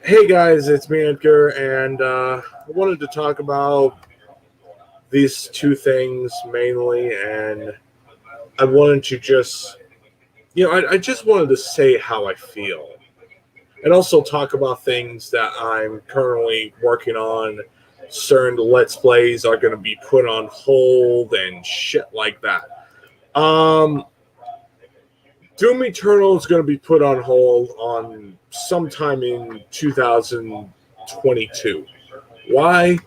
Hey guys, it's me Edgar, and I wanted to talk about these two things mainly, and I wanted to just, I just wanted to say how I feel, and also talk about things that I'm currently working on. Certain Let's Plays are going to be put on hold and shit like that. Um, Doom Eternal is going to be put on hold on sometime in 2022. Why?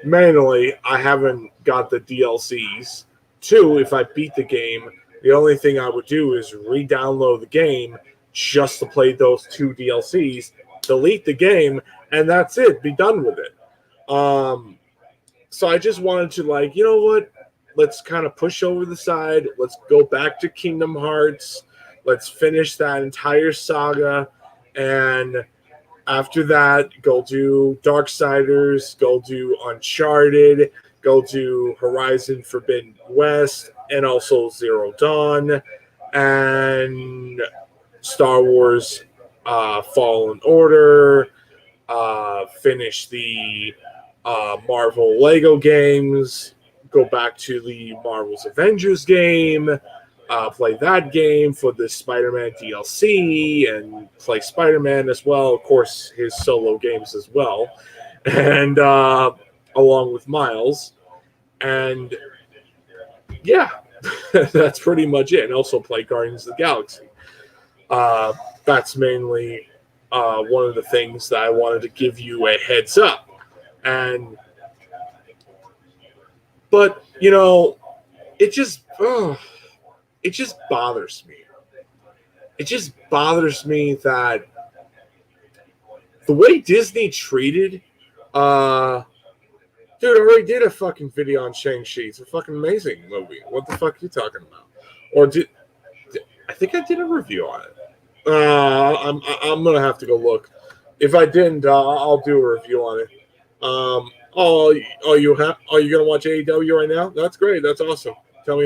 Mainly, I haven't got the DLCs. Two, if I beat the game, the only thing I would do is re-download the game just to play those two DLCs, delete the game, and that's it. Be done with it. Um, so I just wanted to you know what? Let's kind of push over the side. Let's go back to Kingdom Hearts. Let's finish that entire saga, and after that, go do Darksiders, go do Uncharted, go do Horizon Forbidden West, and also Zero Dawn, and Star Wars Fallen Order, finish the Marvel Lego games, go back to the Marvel's Avengers game, play that game for the Spider-Man DLC, and play Spider-Man as well. Of course, his solo games as well, and along with Miles. And yeah, that's pretty much it. And also play Guardians of the Galaxy. That's mainly one of the things that I wanted to give you a heads up. But it just it just bothers me. It just bothers me that the way Disney treated, dude, I already did a fucking video on Shang-Chi. It's a fucking amazing movie. What the fuck are you talking about? Or I think I did a review on it. I'm gonna have to go look. If I didn't, I'll do a review on it. Are you gonna watch AEW right now? That's great. That's awesome. Tell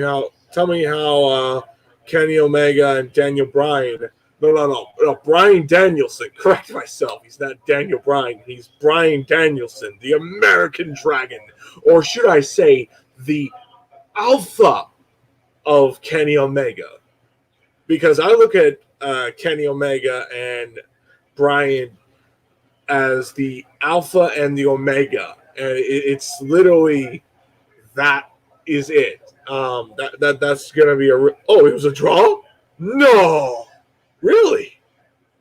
me how Kenny Omega and Daniel Bryan. No. Bryan Danielson. Correct myself. He's not Daniel Bryan. He's Bryan Danielson, the American Dragon, or should I say, the Alpha of Kenny Omega. Because I look at Kenny Omega and Bryan as the Alpha and the Omega, and it's literally that is it. That's gonna be oh, it was a draw? No, really,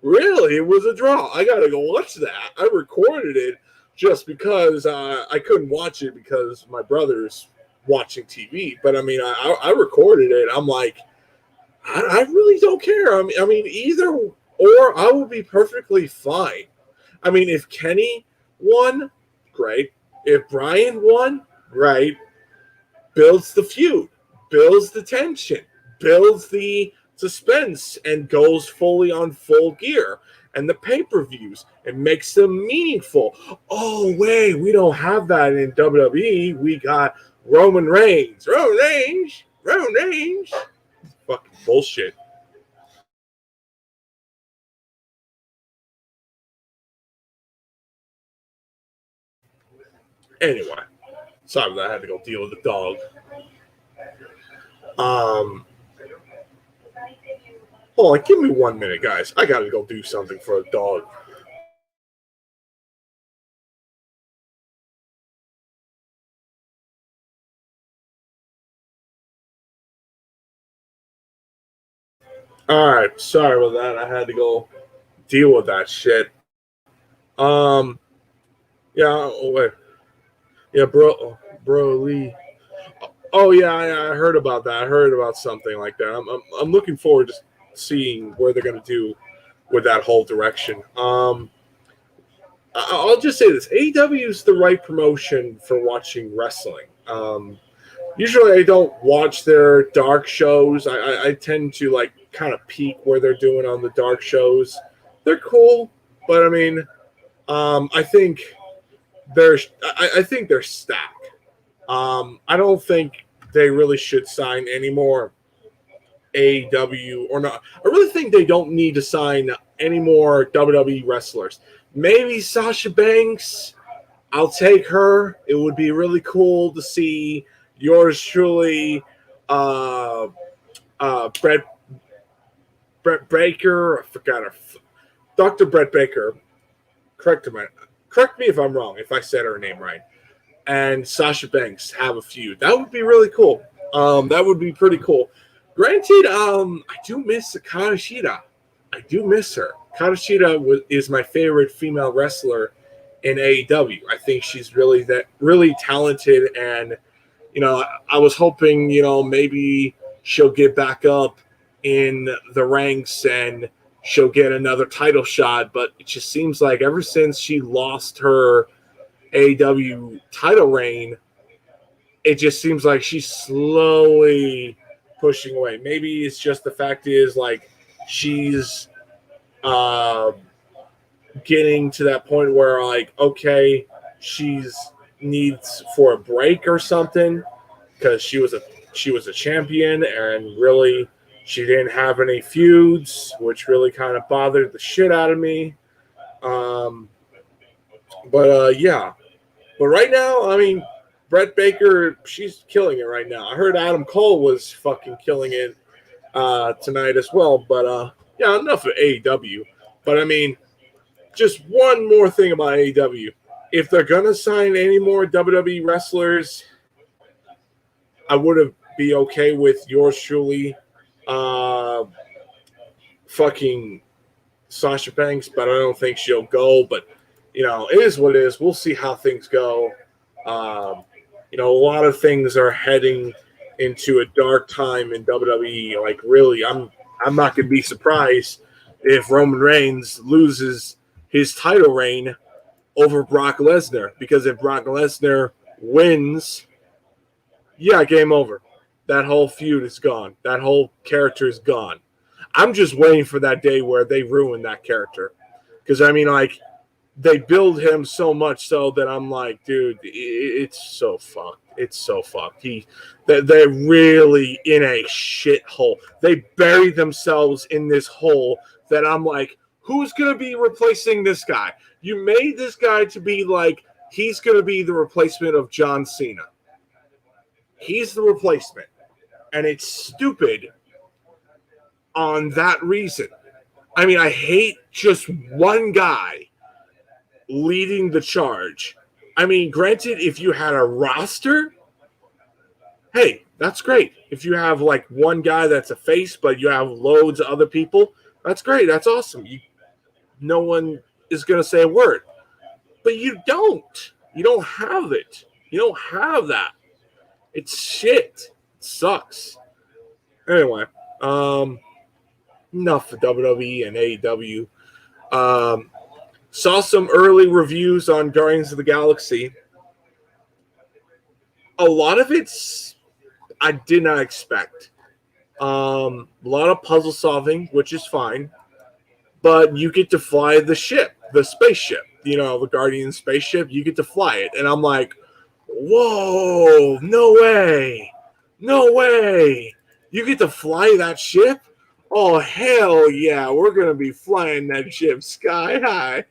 it was a draw. I gotta go watch that. I recorded it just because I couldn't watch it because my brother's watching TV. But I mean, I recorded it. I'm like, I really don't care. I mean, either or, I will be perfectly fine. I mean, if Kenny won, great. If Bryan won, great. Builds the feud, builds the tension, builds the suspense, and goes fully on full gear. And the pay-per-views, and makes them meaningful. Oh, wait, we don't have that in WWE. We got Roman Reigns. Roman Reigns. Fucking bullshit. Anyway, sorry that I had to go deal with the dog. Hold on, give me 1 minute, guys. I gotta go do something for a dog. Alright, sorry about that. I had to go deal with that shit. Yeah, oh, wait. Yeah, bro Lee. Oh yeah, I heard about that. I heard about something like that. I'm looking forward to seeing where they're gonna do with that whole direction. I'll just say this: AEW is the right promotion for watching wrestling. Usually, I don't watch their dark shows. I tend to kind of peek where they're doing on the dark shows. They're cool, but I mean, I think I think they're stacked. I don't think they really should sign any more AEW or not. I really think they don't need to sign any more WWE wrestlers. Maybe Sasha Banks. I'll take her. It would be really cool to see yours truly, Brett Baker. I forgot her. Dr. Brett Baker. Correct me if I'm wrong, if I said her name right. And Sasha Banks have a feud. That would be really cool. That would be pretty cool. Granted, I do miss Kanashida. I do miss her. Kanashida is my favorite female wrestler in AEW. I think she's really talented, and I was hoping maybe she'll get back up in the ranks and she'll get another title shot. But it just seems like ever since she lost her AEW title reign, it just seems like she's slowly pushing away. Maybe it's just the fact is like she's getting to that point where like, okay, she's needs for a break or something because she was a champion and really she didn't have any feuds, which really kind of bothered the shit out of me. Yeah. But right now, I mean, Brett Baker, she's killing it right now. I heard Adam Cole was fucking killing it tonight as well. But yeah, enough of AEW. But I mean, just one more thing about AEW. If they're gonna sign any more WWE wrestlers, I would be okay with yours truly, fucking Sasha Banks, but I don't think she'll go. But it is what it is. We'll see how things go. A lot of things are heading into a dark time in WWE. Like, really, I'm not going to be surprised if Roman Reigns loses his title reign over Brock Lesnar, because if Brock Lesnar wins, yeah, game over. That whole feud is gone. That whole character is gone. I'm just waiting for that day where they ruin that character. Because, I mean, like, they build him so much so that I'm like, dude, it's so fucked. It's so fucked. They're really in a shithole. They bury themselves in this hole that I'm like, who's going to be replacing this guy? You made this guy to be like, he's going to be the replacement of John Cena. He's the replacement. And it's stupid on that reason. I mean, I hate just one guy leading the charge. I mean, granted, if you had a roster, hey, that's great. If you have like one guy that's a face, but you have loads of other people, that's great. That's awesome. No one is going to say a word. But you don't. You don't have it. You don't have that. It's shit. It sucks. Anyway, enough for WWE and AEW. Saw some early reviews on Guardians of the Galaxy. A lot of it's I did not expect. A lot of puzzle solving, which is fine. But you get to fly the ship, the spaceship. The Guardian spaceship. You get to fly it. And I'm like, whoa, no way. No way. You get to fly that ship? Oh, hell yeah. We're going to be flying that ship sky high.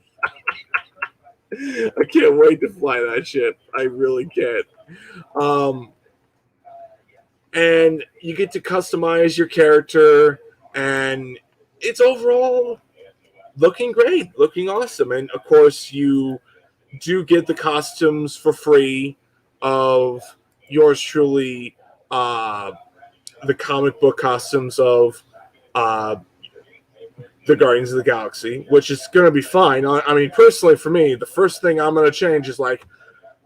I can't wait to fly that ship. I really can't. And you get to customize your character, and it's overall looking great, looking awesome. And of course, you do get the costumes for free of yours truly, the comic book costumes of the Guardians of the Galaxy, which is going to be fine. I mean, personally, for me, the first thing I'm going to change is like,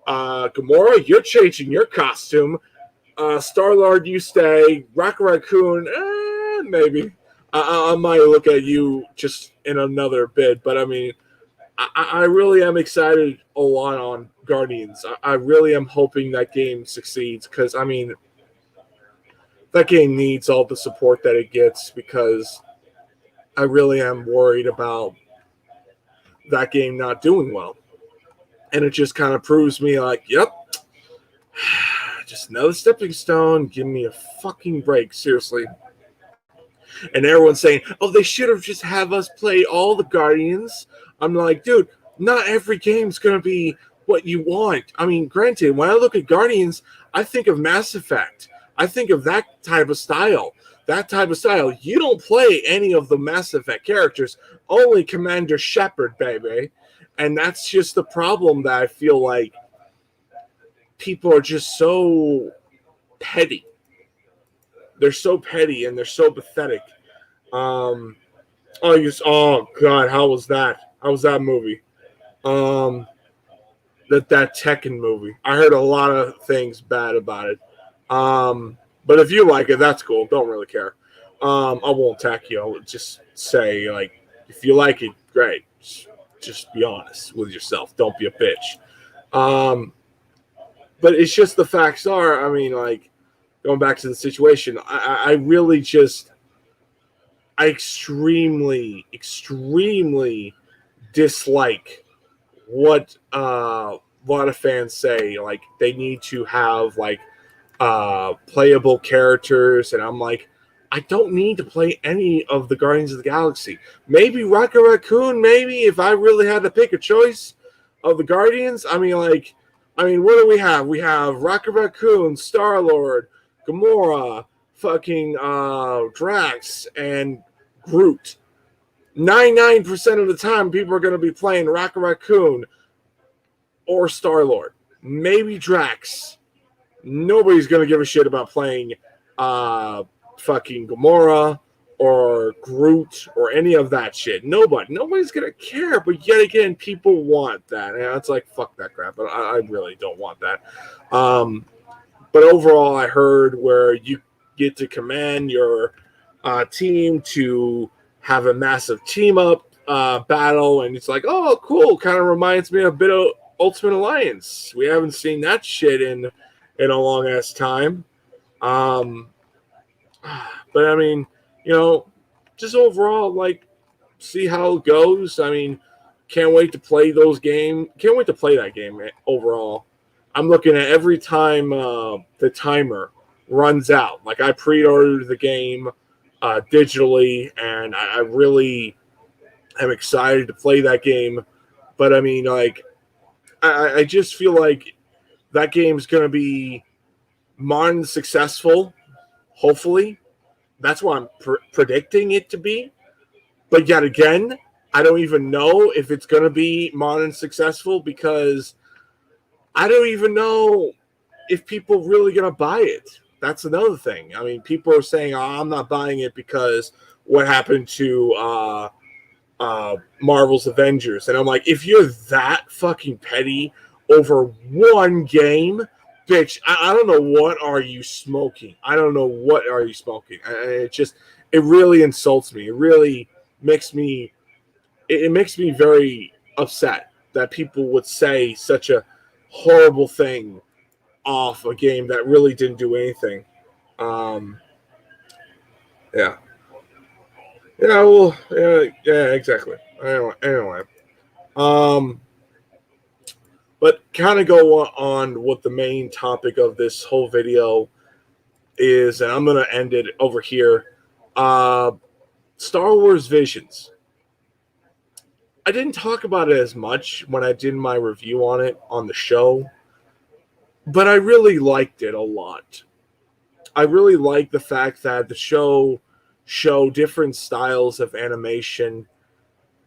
Gamora, you're changing your costume. Star-Lord, you stay. Rocket Raccoon, maybe. I might look at you just in another bit, but I mean, I really am excited a lot on Guardians. I really am hoping that game succeeds because, I mean, that game needs all the support that it gets because I really am worried about that game not doing well. And it just kind of proves me like, yep, just another stepping stone. Give me a fucking break, seriously. And everyone's saying, oh, they should have just have us play all the Guardians. I'm like, dude, not every game's going to be what you want. I mean, granted, when I look at Guardians, I think of Mass Effect. I think of that type of style. That type of style. You don't play any of the Mass Effect characters, only Commander Shepard, baby. And that's just the problem that I feel like people are just so petty. They're so petty and they're so pathetic. Oh God, how was that? How was that movie? That Tekken movie. I heard a lot of things bad about it. But if you like it, that's cool. Don't really care. I won't attack you. I'll just say, like, if you like it, great. Just be honest with yourself. Don't be a bitch. But it's just the facts are, I mean, like, going back to the situation, I really just, I extremely dislike what a lot of fans say. Like, they need to have, like, playable characters, and I'm like, I don't need to play any of the Guardians of the Galaxy. Maybe Rocket Raccoon, maybe, if I really had to pick a choice of the Guardians. I mean, what do we have? We have Rocket Raccoon, Star-Lord, Gamora, fucking Drax, and Groot. 99% of the time, people are going to be playing Rocket Raccoon or Star-Lord. Maybe Drax. Nobody's going to give a shit about playing fucking Gamora or Groot or any of that shit. Nobody's going to care, but yet again, people want that. And it's like, fuck that crap. But I really don't want that. But overall, I heard where you get to command your team to have a massive team-up battle, and it's like, oh, cool. Kind of reminds me a bit of Ultimate Alliance. We haven't seen that shit in a long-ass time. But, I mean, just overall, like, see how it goes. I mean, can't wait to play those games. Can't wait to play that game overall. I'm looking at every time the timer runs out. Like, I pre-ordered the game digitally, and I really am excited to play that game. But, I mean, like, I just feel like that game's going to be modern successful, hopefully. That's what I'm predicting it to be. But yet again, I don't even know if it's going to be modern successful, because I don't even know if people really going to buy it. That's another thing. I mean, people are saying, oh, I'm not buying it because what happened to Marvel's Avengers. And I'm like, if you're that fucking petty over one game, bitch, I don't know what are you smoking. I don't know what are you smoking. It really insults me. It really makes me, it makes me very upset that people would say such a horrible thing off a game that really didn't do anything. Yeah. Yeah, well, yeah, exactly. Anyway. But kind of go on what the main topic of this whole video is, and I'm going to end it over here. Star Wars Visions. I didn't talk about it as much when I did my review on it on the show, but I really liked it a lot. I really like the fact that the show different styles of animation,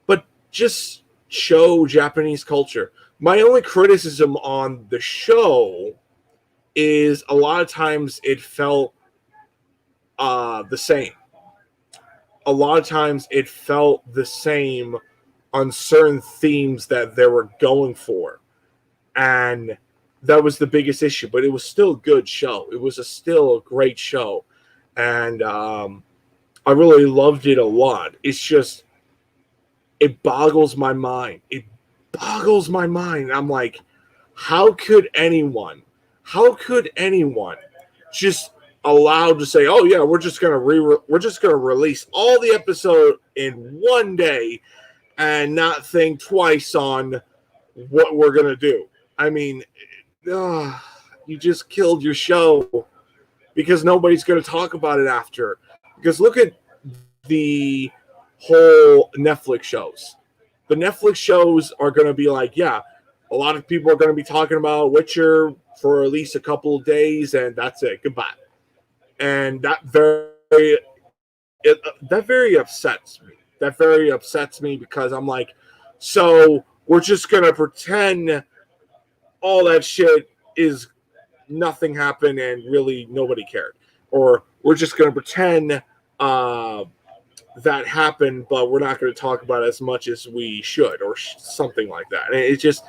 but just show Japanese culture. My only criticism on the show is a lot of times it felt the same. A lot of times it felt the same on certain themes that they were going for. And that was the biggest issue. But it was still a good show. It was still a great show. And I really loved it a lot. It's just, it boggles my mind. It boggles my mind. I'm like, how could anyone just allow to say, oh yeah, we're just gonna release all the episode in one day and not think twice on what we're gonna do? I mean, you just killed your show because nobody's gonna talk about it after. Because look at the whole Netflix shows. The Netflix shows are going to be like, yeah, a lot of people are going to be talking about Witcher for at least a couple of days, and that's it. Goodbye. And that very upsets me. That very upsets me because I'm like, so we're just going to pretend all that shit is nothing happened and really nobody cared. Or we're just going to pretend that happened, but we're not going to talk about it as much as we should, or something like that. And it just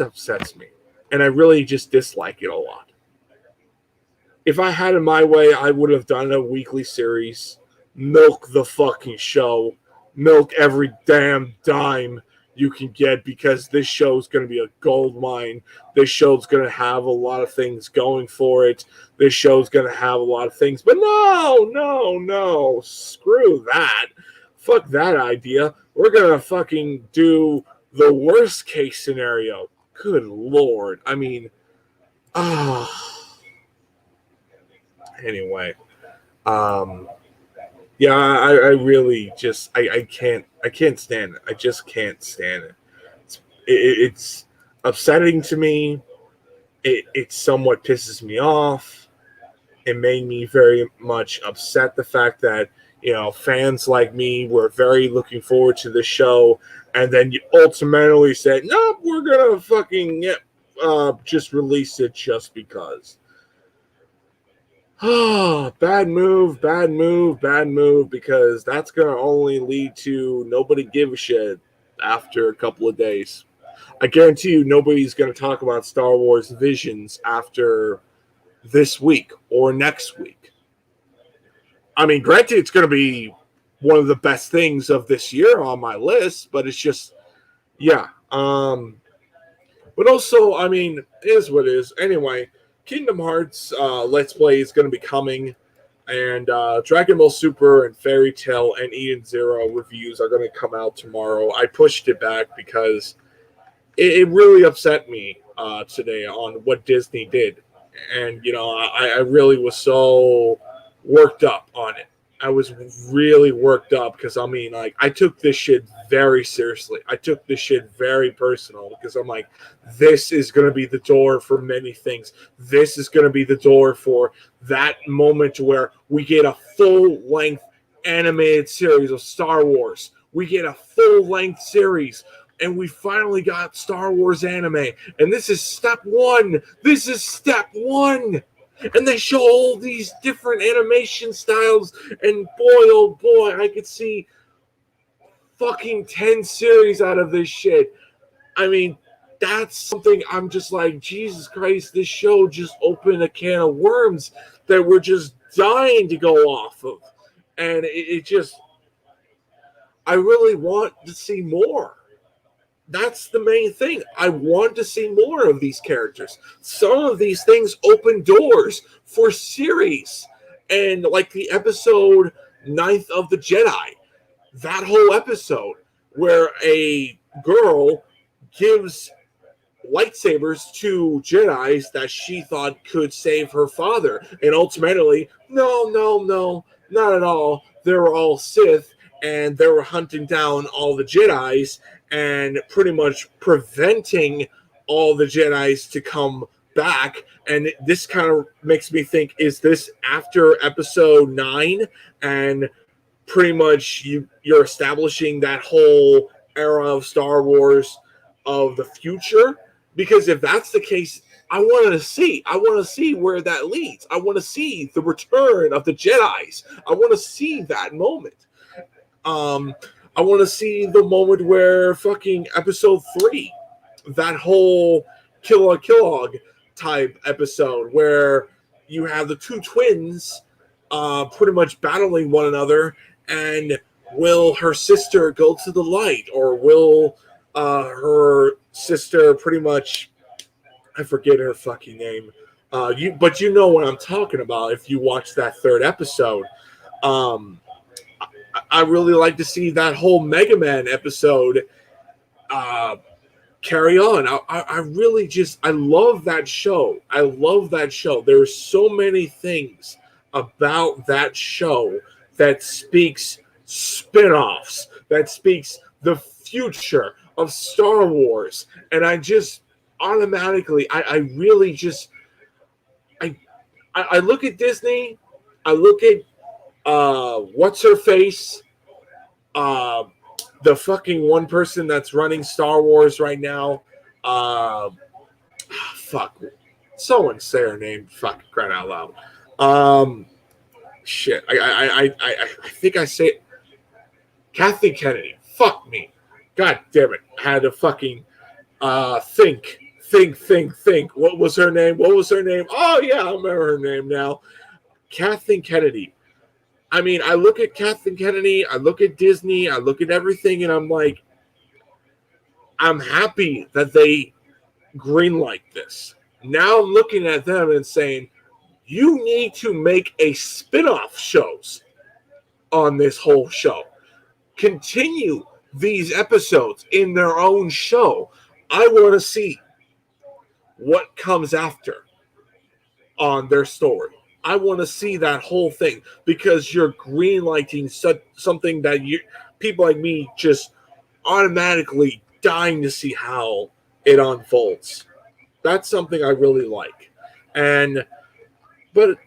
upsets me, and I really just dislike it a lot. If I had it my way, I would have done a weekly series, milk the fucking show, milk every damn dime you can get, because this show is going to be a gold mine. This show's going to have a lot of things going for it. This show's going to have a lot of things. But no. Screw that. Fuck that idea. We're going to fucking do the worst case scenario. Good Lord. I mean, anyway. Yeah, I really just I can't stand it. I just can't stand it. It's upsetting to me. It somewhat pisses me off. It made me very much upset, the fact that, you know, fans like me were very looking forward to the show, and then you ultimately said, nope, we're gonna fucking just release it just because. Bad move, because that's going to only lead to nobody give a shit after a couple of days. I guarantee you nobody's going to talk about Star Wars Visions after this week or next week. I mean, granted, it's going to be one of the best things of this year on my list, but it's just, yeah. But also, I mean, it is what it is. Anyway, Kingdom Hearts Let's Play is going to be coming, and Dragon Ball Super and Fairy Tail and Eden Zero reviews are going to come out tomorrow. I pushed it back because it really upset me today on what Disney did, and you know, I really was so worked up on it. I was really worked up because, I mean, like, I took this shit very seriously. I took this shit very personal because I'm like, this is going to be the door for many things. This is going to be the door for that moment where we get a full-length animated series of Star Wars. We get a full-length series, and we finally got Star Wars anime. And this is step one. This is step one. And they show all these different animation styles, and boy, oh boy, I could see fucking 10 series out of this shit. I mean, that's something I'm just like, Jesus Christ, this show just opened a can of worms that we're just dying to go off of. And it just, I really want to see more. That's the main thing. I want to see more of these characters. Some of these things open doors for series. And like the episode 9th of the Jedi, that whole episode where a girl gives lightsabers to Jedis that she thought could save her father. And ultimately, no, not at all. They were all Sith, and they were hunting down all the Jedis and pretty much preventing all the Jedis to come back. And this kind of makes me think, is this after episode 9? And pretty much you're establishing that whole era of Star Wars of the future? Because if that's the case, I want to see where that leads. I want to see the return of the Jedis. I want to see that moment. I want to see the moment where fucking episode 3, that whole Kilog type episode where you have the two twins pretty much battling one another, and will her sister go to the light, or will her sister pretty much, I forget her fucking name, but you know what I'm talking about if you watch that 3rd episode. I really like to see that whole Mega Man episode carry on. I really just, I love that show. I love that show. There's so many things about that show that speaks spin-offs, that speaks the future of Star Wars. And I just automatically, I really just, I, I look at Disney, I look at what's her face, uh, the fucking one person that's running Star Wars right now. Fuck, someone say her name. Fuck, crying out loud. Shit, I think I say it. Kathleen Kennedy. Fuck me. God damn it. I had to fucking think. What was her name? Oh yeah, I remember her name now. Kathleen Kennedy. I mean, I look at Kathleen Kennedy, I look at Disney, I look at everything, and I'm like, I'm happy that they greenlight this. Now I'm looking at them and saying, you need to make a spin-off shows on this whole show. Continue these episodes in their own show. I want to see what comes after on their story. I want to see that whole thing because you're greenlighting something that people like me just automatically dying to see how it unfolds. That's something I really like. But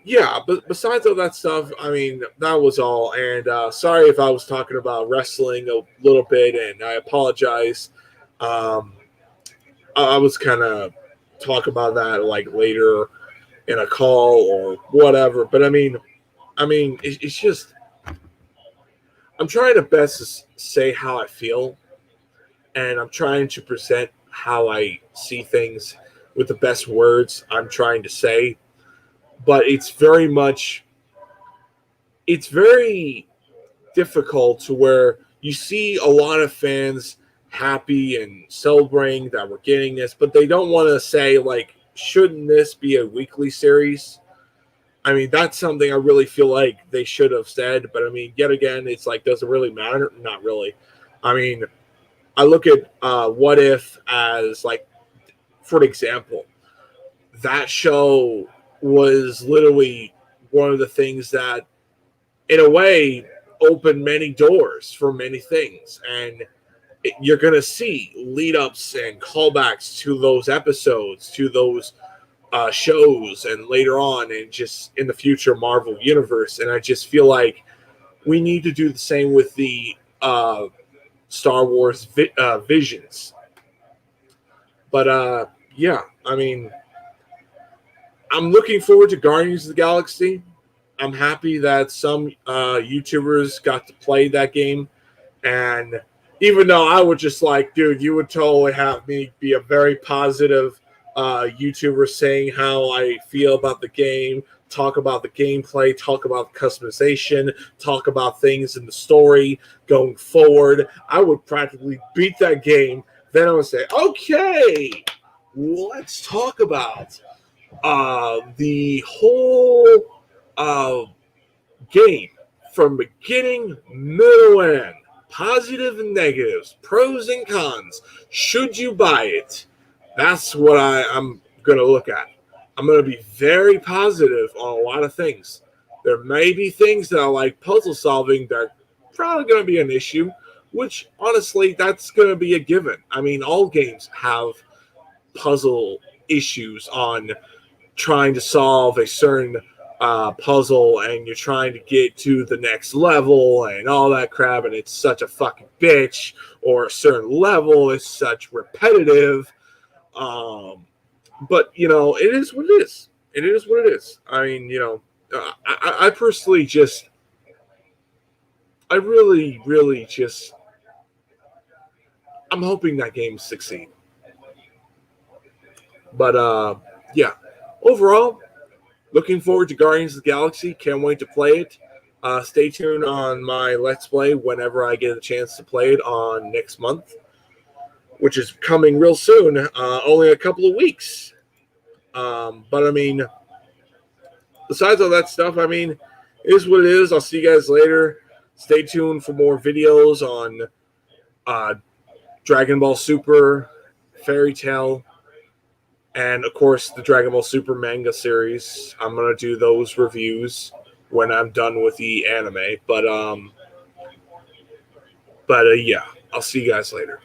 besides all that stuff, I mean, that was all. And sorry if I was talking about wrestling a little bit, and I apologize. I was kind of talk about that like later in a call or whatever. But I mean, it's just, I'm trying to best say how I feel, and I'm trying to present how I see things with the best words I'm trying to say. But it's very difficult to where you see a lot of fans happy and celebrating that we're getting this, but they don't want to say, like, shouldn't this be a weekly series? I mean, that's something I really feel like they should have said. But I mean, yet again, it's like, does it really matter? Not really. I mean, I look at What If as, like, for example, that show was literally one of the things that, in a way, opened many doors for many things. And you're going to see lead-ups and callbacks to those episodes, to those shows, and later on, and just in the future Marvel Universe. And I just feel like we need to do the same with the Star Wars Visions. But, yeah, I mean, I'm looking forward to Guardians of the Galaxy. I'm happy that some YouTubers got to play that game. And even though I would just like, dude, you would totally have me be a very positive YouTuber saying how I feel about the game, talk about the gameplay, talk about customization, talk about things in the story going forward. I would practically beat that game. Then I would say, okay, let's talk about the whole game from beginning, middle, and end. Positive and negatives, pros and cons. Should you buy it? That's what I'm going to look at. I'm going to be very positive on a lot of things. There may be things that I like puzzle solving that are probably going to be an issue, which honestly, that's going to be a given. I mean, all games have puzzle issues on trying to solve a certain puzzle, and you're trying to get to the next level and all that crap, and it's such a fucking bitch, or a certain level is such repetitive. But, you know, it is what it is. It is what it is. I mean, you know, I personally just, I really just, I'm hoping that games succeed. But, yeah, overall, looking forward to Guardians of the Galaxy. Can't wait to play it. Stay tuned on my Let's Play whenever I get a chance to play it on next month, which is coming real soon, only a couple of weeks. But, I mean, besides all that stuff, I mean, it is what it is. I'll see you guys later. Stay tuned for more videos on Dragon Ball Super, Fairy Tail, and of course the Dragon Ball Super manga series. I'm gonna do those reviews when I'm done with the anime. But yeah, I'll see you guys later.